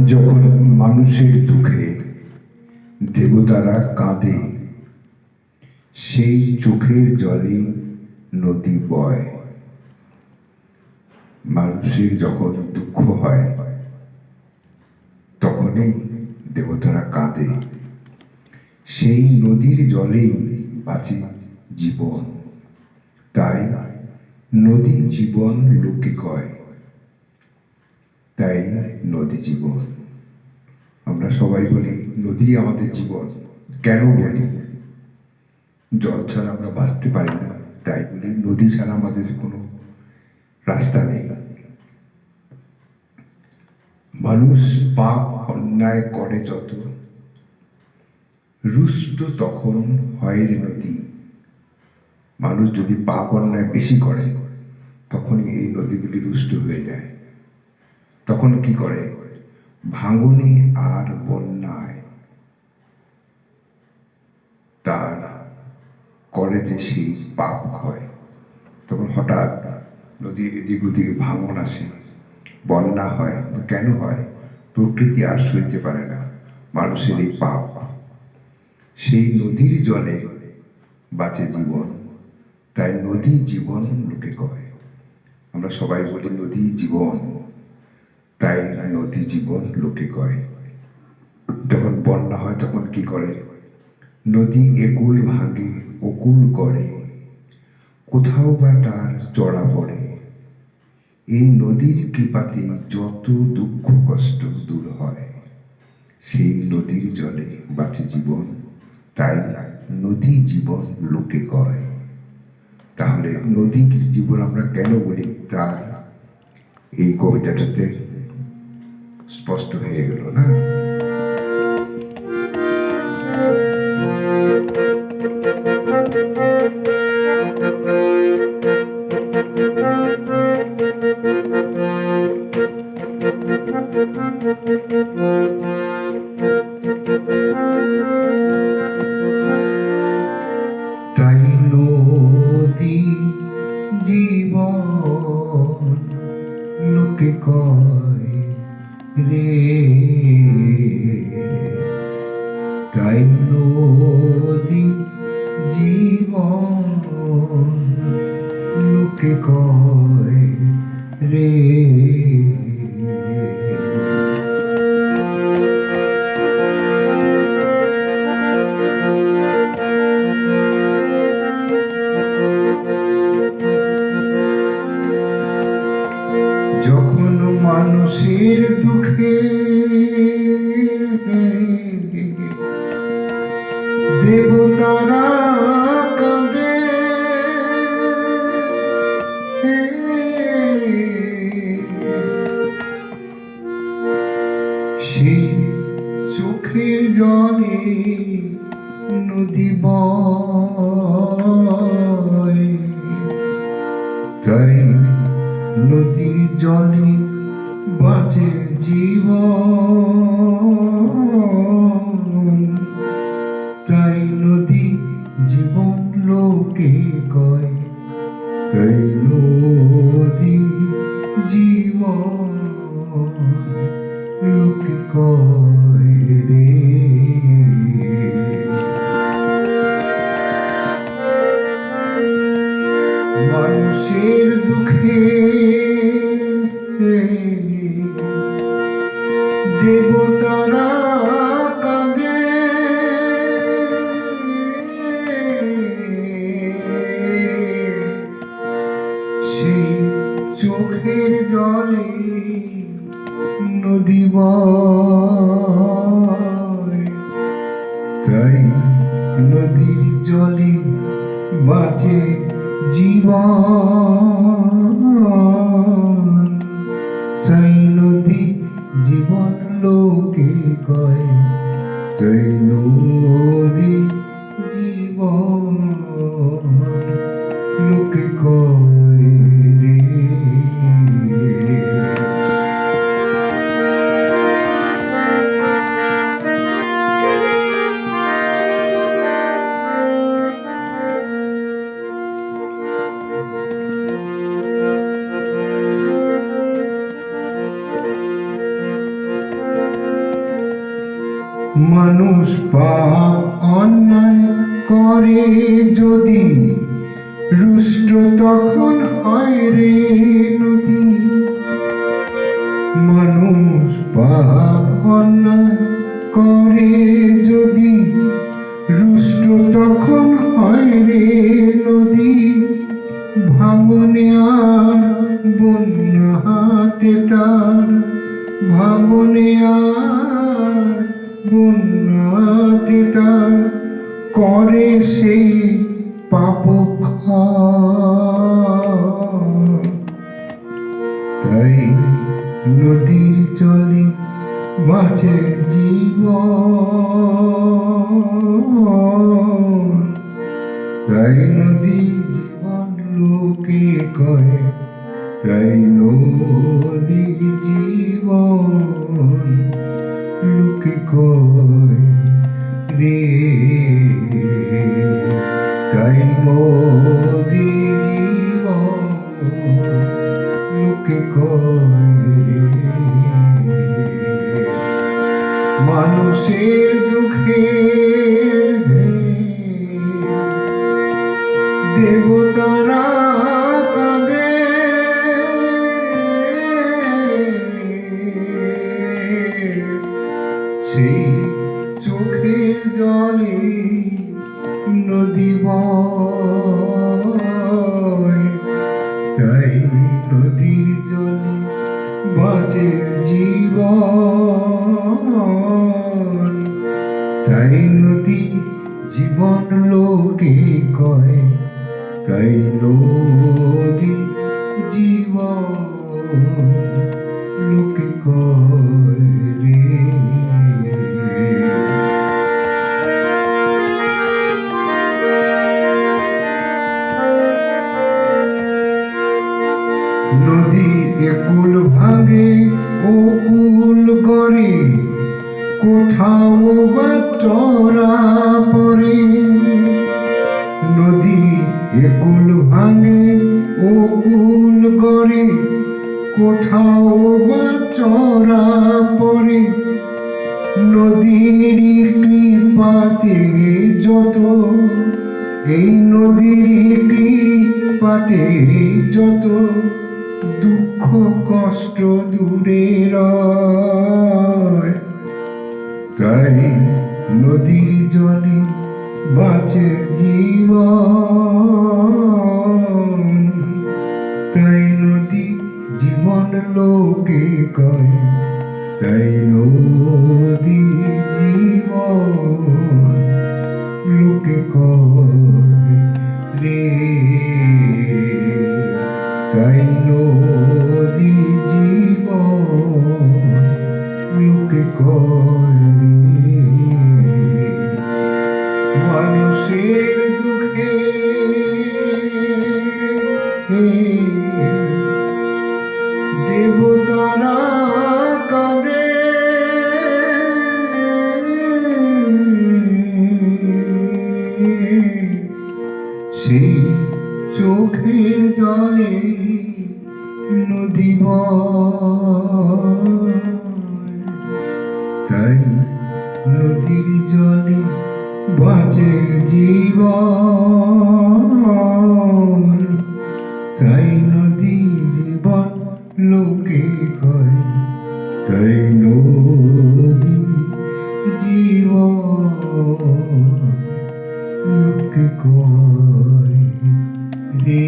যখন মানুষের দুঃখে দেবতারা কাঁদে, সেই চোখের জলে নদী বয়। মানুষের যখন দুঃখ হয় তখনই দেবতারা কাঁদে, সেই নদীর জলেই বাঁচে জীবন। তাই নদী জীবন লোকে কয়, তাই নদী জীবন। আমরা সবাই বলি নদী আমাদের জীবন। কেন বলি? জল ছাড়া আমরা বাঁচতে পারি না, তাই বলি নদী ছাড়া আমাদের কোনো রাস্তা নেই। মানুষ পাপ অন্যায় করে যত, রুষ্ট তখন হয় রে নদী। মানুষ যদি পাপ অন্যায় বেশি করে তখনই এই নদীগুলি রুষ্ট হয়ে যায়। তখন কি করে? ভাঙনে আর বন্যায় তার করে যে সেই পাপ হয়, তখন হঠাৎ নদীর এদিক ওদিকে ভাঙন আসে, বন্যা হয়। কেন হয়? প্রকৃতি আর সইতে পারে না মানুষের এই পাপ। সেই নদীর জলে বাঁচে জীবন, তাই নদী জীবন লোকে কয়। আমরা সবাই বলি নদী জীবন, তাই নদী জীবন লোকে কয়। যখন বন্যা হয় তখন কি করে? নদী একুল ভাঙে, অকুল করে, কোথাও বা তার চড়া পড়ে। এই নদীর কৃপাতে যত দুঃখ কষ্ট দূর হয়, সেই নদীর জলে বাঁচে জীবন, তাই নদী জীবন লোকে কয়। তাহলে নদী জীবন আমরা কেন বলি, তা এই কবিতাটাতে স্পষ্ট হয়ে গেল না? তাই নদী জীবন লোকে কয় রে, তাই নদী জীবন লোকে কয় রে। যখন মানুষের দুঃখে দেবতারা কাঁদে, সেই চোখের জলে নদী বয়। তাই নদীর জলে বাঁচে জীবন, তাই নদী জীবন লোকে কয়, তাই নদী জীবন লোকে কয় রে। মানুষের দুঃখে দেবতারা কাঁদে, সেই চোখের জলে নদী বয়। তাই নদীর জলে বাঁচে জীবন, তাই নদী জীবন লোকে কয়, তাই নদী জীবন লোকে কয় রে। মানুষ পাপ অন্যায় করে যদি, রুষ্ট তখন হয় রে নদী। মানুষ পাপ অন্যায় করে যদি, রুষ্ট তখন হয় রে নদী। ভাঙনে আর বন্যা হাতে তার, ভাঙনে আর বন্যা হাতে তার, করে সেই পাপ ক্ষয়। তাই নদীর জলে বাঁচে জীবন, তাই নদী জীবন লোকে কয়, তাই নদী জীবন লোকে কয় রে। তাই নদী জীবন লোকে কয় রে। মানুষের দুঃখে দেবতারা কাঁদে, সেই চোখের জলে নদী বয়। তাই নদীর জলে বাঁচে জীবন, তাই নদী জীবন লোকে কয়, তাই নদী জীবন লোকে কয় রে। নদী একুল ভাঙে ও কুল করে, কোথাও বা চরা পড়ে। নদী একুল ভাঙে ও কুল করে, কোথাও বা চরা পড়ে। নদীর কৃপাতে যত, এই নদীর কৃপাতে যত, দুঃখ কষ্ট দূরে রয়। তাই নদীর জলে বাঁচে জীবন, তাই নদী জীবন লোকে কয়, তাই নদী জীবন লোকে কয় রে। তাই নদী জীবন লোকে কয় রে। মানুষের দুঃখে দেবতারা কাঁদে, সেই চোখের জলে নদী বয়। তাই নদীর জলে বাঁচে জীবন, তাই নদী জীবন লোকে কয়, তাই নদী জীবন লোকে কয় রে।